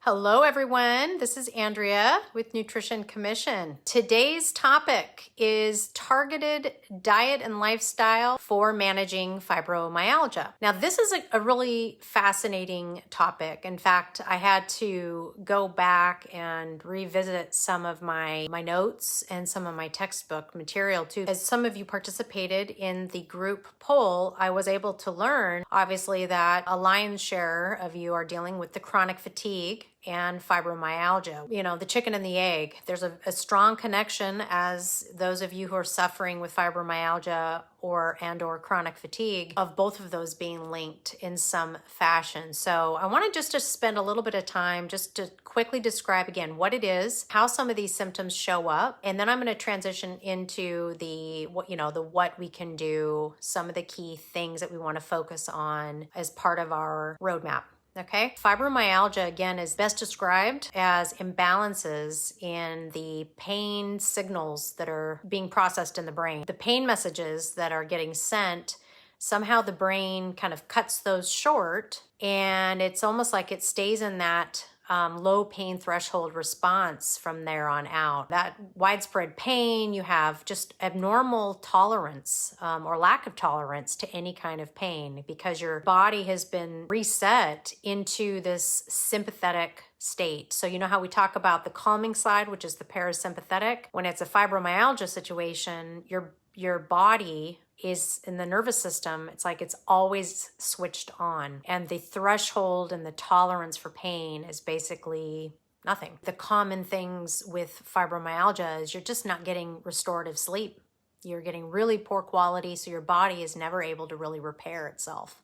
Hello everyone, this is Andrea with Nutrition Commission. Today's topic is targeted diet and lifestyle for managing fibromyalgia. Now this is a really fascinating topic. In fact, I had to go back and revisit some of my notes and some of my textbook material too. As some of you participated in the group poll, I was able to learn obviously that a lion's share of you are dealing with the chronic fatigue and fibromyalgia. You know, the chicken and the egg. There's a strong connection, as those of you who are suffering with fibromyalgia or chronic fatigue, of both of those being linked in some fashion. So I wanted just to spend a little bit of time just to quickly describe again what it is, how some of these symptoms show up, and then I'm going to transition into the what we can do, some of the key things that we want to focus on as part of our roadmap. Okay. Fibromyalgia, again, is best described as imbalances in the pain signals that are being processed in the brain. The pain messages that are getting sent, somehow the brain kind of cuts those short, and it's almost like it stays in that low pain threshold response from there on out. That widespread pain, you have just abnormal tolerance or lack of tolerance to any kind of pain because your body has been reset into this sympathetic state. So you know how we talk about the calming side, which is the parasympathetic? When it's a fibromyalgia situation, your body is in the nervous system, it's like it's always switched on. And the threshold and the tolerance for pain is basically nothing. The common things with fibromyalgia is you're just not getting restorative sleep. You're getting really poor quality, so your body is never able to really repair itself.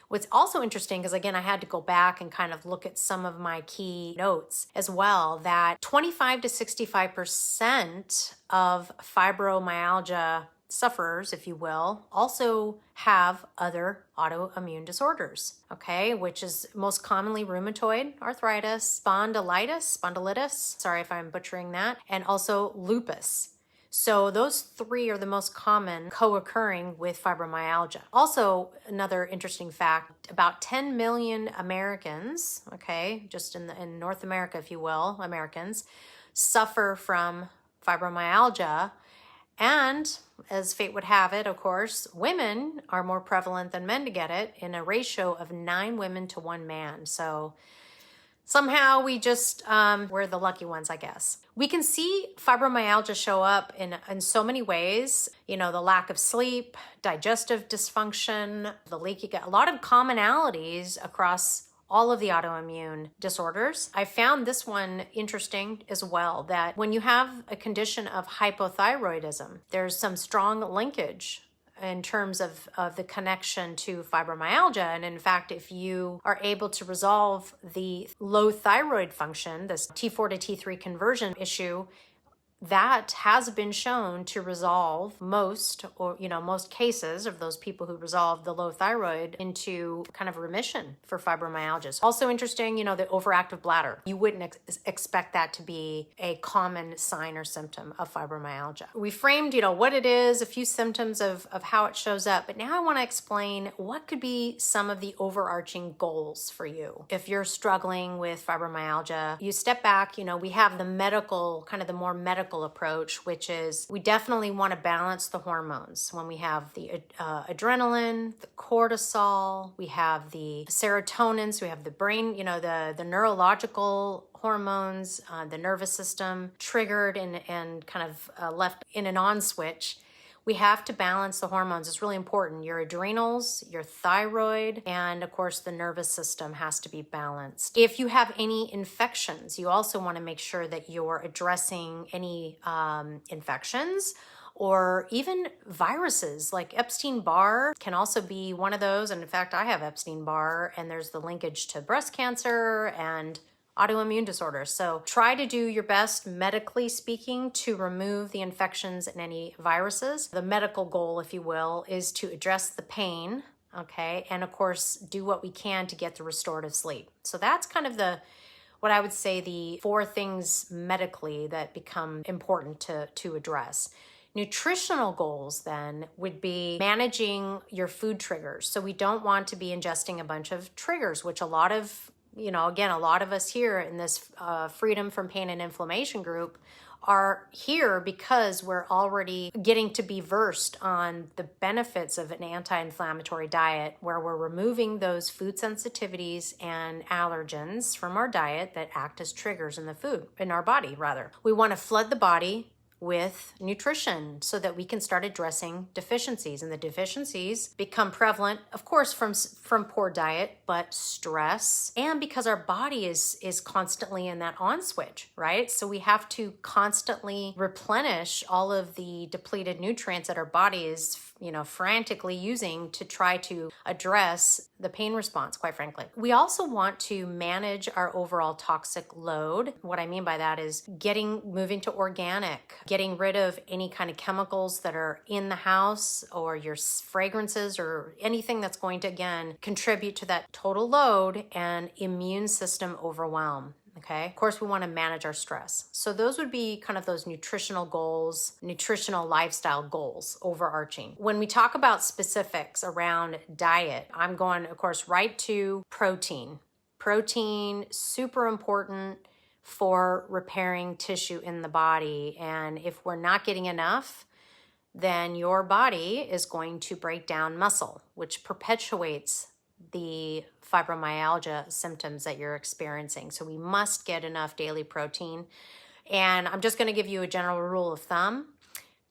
What's also interesting, because again, I had to go back and kind of look at some of my key notes as well, that 25 to 65% of fibromyalgia sufferers, if you will, also have other autoimmune disorders, okay, which is most commonly rheumatoid arthritis, spondylitis, sorry if I'm butchering that, and also lupus. So those three are the most common co-occurring with fibromyalgia. Also, another interesting fact, about 10 million Americans, okay, just in North America, if you will, Americans, suffer from fibromyalgia. And as fate would have it, of course, women are more prevalent than men to get it in a ratio of 9 women to 1 man. So somehow we just, we're the lucky ones, I guess. We can see fibromyalgia show up in so many ways. You know, the lack of sleep, digestive dysfunction, the leaky gut, a lot of commonalities across all of the autoimmune disorders. I found this one interesting as well, that when you have a condition of hypothyroidism, there's some strong linkage in terms of the connection to fibromyalgia. And in fact, if you are able to resolve the low thyroid function, this T4 to T3 conversion issue, that has been shown to resolve most cases of those people who resolve the low thyroid into kind of remission for fibromyalgia. Also interesting, the overactive bladder. You wouldn't expect that to be a common sign or symptom of fibromyalgia. We framed, what it is, a few symptoms of how it shows up, but now I want to explain what could be some of the overarching goals for you. If you're struggling with fibromyalgia, you step back, we have the medical, kind of the more medical approach, which is we definitely want to balance the hormones. When we have the adrenaline, the cortisol, we have the serotonin, so we have the brain, the neurological hormones, the nervous system triggered and kind of left in an on switch. We have to balance the hormones. It's really important. Your adrenals, your thyroid, and of course the nervous system has to be balanced. If you have any infections, you also want to make sure that you're addressing any infections or even viruses like Epstein-Barr can also be one of those. And in fact, I have Epstein-Barr, and there's the linkage to breast cancer and autoimmune disorders. So try to do your best, medically speaking, to remove the infections and any viruses. The medical goal, if you will, is to address the pain, okay? And of course, do what we can to get the restorative sleep. So that's kind of what I would say the 4 things medically that become important to address. Nutritional goals then would be managing your food triggers. So we don't want to be ingesting a bunch of triggers, which a lot of again, a lot of us here in this Freedom from Pain and Inflammation group are here because we're already getting to be versed on the benefits of an anti-inflammatory diet, where we're removing those food sensitivities and allergens from our diet that act as triggers in the food, in our body rather. We want to flood the body with nutrition so that we can start addressing deficiencies, and the deficiencies become prevalent, of course, from poor diet, but stress, and because our body is constantly in that on switch, right? So we have to constantly replenish all of the depleted nutrients that our body is frantically using to try to address the pain response, quite frankly. We also want to manage our overall toxic load. What I mean by that is moving to organic, getting rid of any kind of chemicals that are in the house or your fragrances or anything that's going to, again, contribute to that total load and immune system overwhelm. Okay. Of course, we want to manage our stress. So those would be kind of those nutritional goals, nutritional lifestyle goals, overarching. When we talk about specifics around diet, I'm going, of course, right to protein. Protein, super important for repairing tissue in the body. And if we're not getting enough, then your body is going to break down muscle, which perpetuates the fibromyalgia symptoms that you're experiencing. So we must get enough daily protein. And I'm just going to give you a general rule of thumb.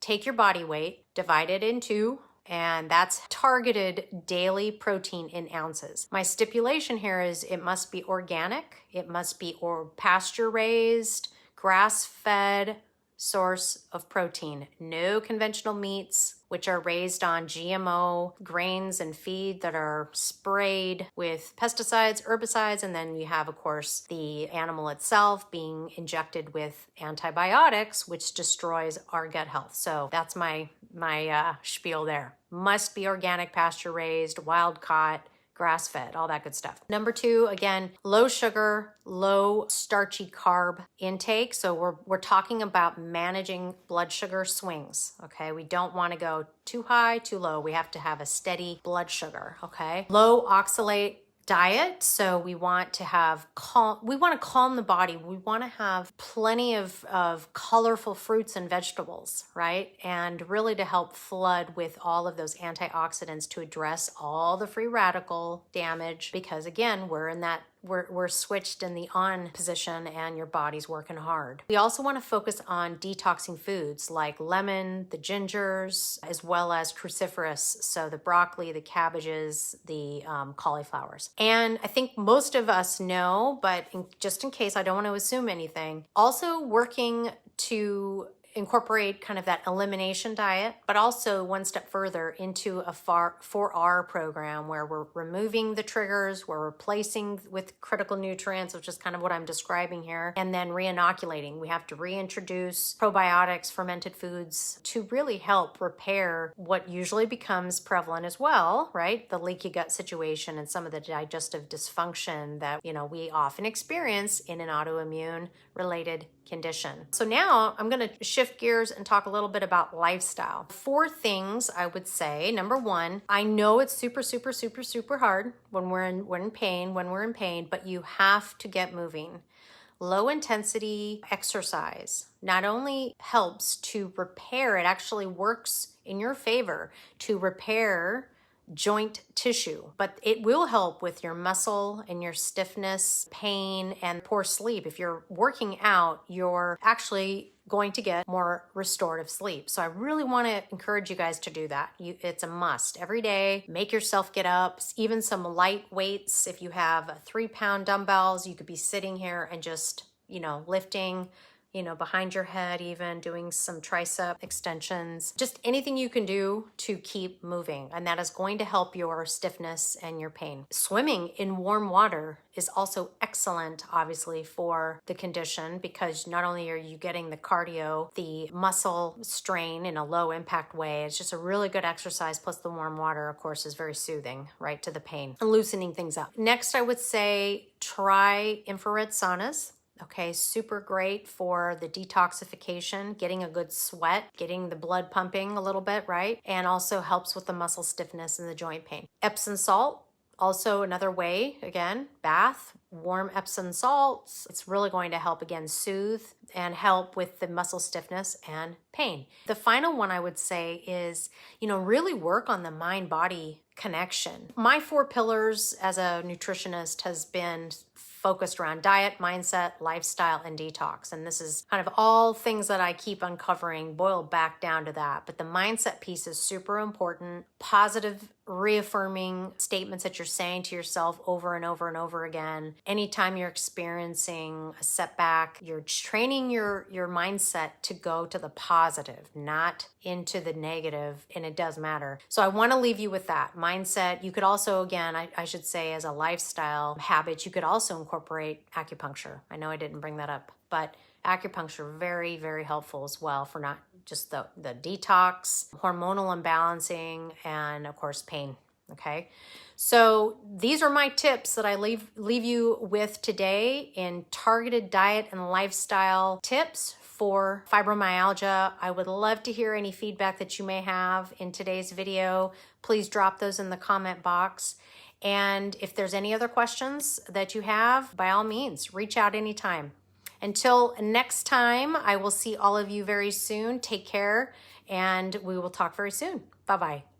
Take your body weight, divide it in two, and that's targeted daily protein in ounces. My stipulation here is it must be organic, it must be pasture raised, grass-fed source of protein. No conventional meats, which are raised on GMO grains and feed that are sprayed with pesticides, herbicides, and then you have, of course, the animal itself being injected with antibiotics, which destroys our gut health. So that's my spiel there. Must be organic, pasture raised, wild caught, grass-fed, all that good stuff. Number two, again, low sugar, low starchy carb intake. So we're talking about managing blood sugar swings, okay? We don't want to go too high, too low. We have to have a steady blood sugar, okay? Low oxalate diet. So we want to calm the body. We want to have plenty of colorful fruits and vegetables, right? And really to help flood with all of those antioxidants to address all the free radical damage, because again, we're switched in the on position and your body's working hard. We also want to focus on detoxing foods like lemon, the gingers, as well as cruciferous. So the broccoli, the cabbages, the cauliflowers. And I think most of us know, but just in case, I don't want to assume anything, also working to incorporate kind of that elimination diet, but also one step further into a 4R program where we're removing the triggers, we're replacing with critical nutrients, which is kind of what I'm describing here, and then re-inoculating. We have to reintroduce probiotics, fermented foods to really help repair what usually becomes prevalent as well, right? The leaky gut situation and some of the digestive dysfunction that, we often experience in an autoimmune related condition. So now I'm going to shift gears and talk a little bit about lifestyle. 4 things I would say. Number 1, I know it's super, super, super, super hard when we're in pain, but you have to get moving. Low intensity exercise not only helps to repair, it actually works in your favor to repair joint tissue, but it will help with your muscle and your stiffness, pain, and poor sleep. If you're working out, you're actually going to get more restorative sleep. So I really want to encourage you guys to do that. It's a must. Every day, make yourself get up, even some light weights. If you have 3-pound dumbbells, you could be sitting here and just, lifting, behind your head, even doing some tricep extensions, just anything you can do to keep moving. And that is going to help your stiffness and your pain. Swimming in warm water is also excellent, obviously, for the condition, because not only are you getting the cardio, the muscle strain in a low impact way, it's just a really good exercise. Plus the warm water, of course, is very soothing, right, to the pain and loosening things up. Next, I would say try infrared saunas. Okay, super great for the detoxification, getting a good sweat, getting the blood pumping a little bit, right? And also helps with the muscle stiffness and the joint pain. Epsom salt, Also, another way, again, bath, warm Epsom salts. It's really going to help, again, soothe and help with the muscle stiffness and pain. The final one I would say is, really work on the mind-body connection. My 4 pillars as a nutritionist has been focused around diet, mindset, lifestyle, and detox. And this is kind of all things that I keep uncovering, boiled back down to that. But the mindset piece is super important. Positive, reaffirming statements that you're saying to yourself over and over and over again. Anytime you're experiencing a setback, you're training your mindset to go to the positive, not into the negative, and it does matter. So I want to leave you with that mindset. You could also, again, I should say, as a lifestyle habit, you could also incorporate acupuncture. I know I didn't bring that up, but acupuncture, very, very helpful as well for not just the detox, hormonal imbalancing, and of course, pain. Okay. So these are my tips that I leave you with today in targeted diet and lifestyle tips for fibromyalgia. I would love to hear any feedback that you may have in today's video. Please drop those in the comment box. And if there's any other questions that you have, by all means, reach out anytime. Until next time, I will see all of you very soon. Take care, and we will talk very soon. Bye-bye.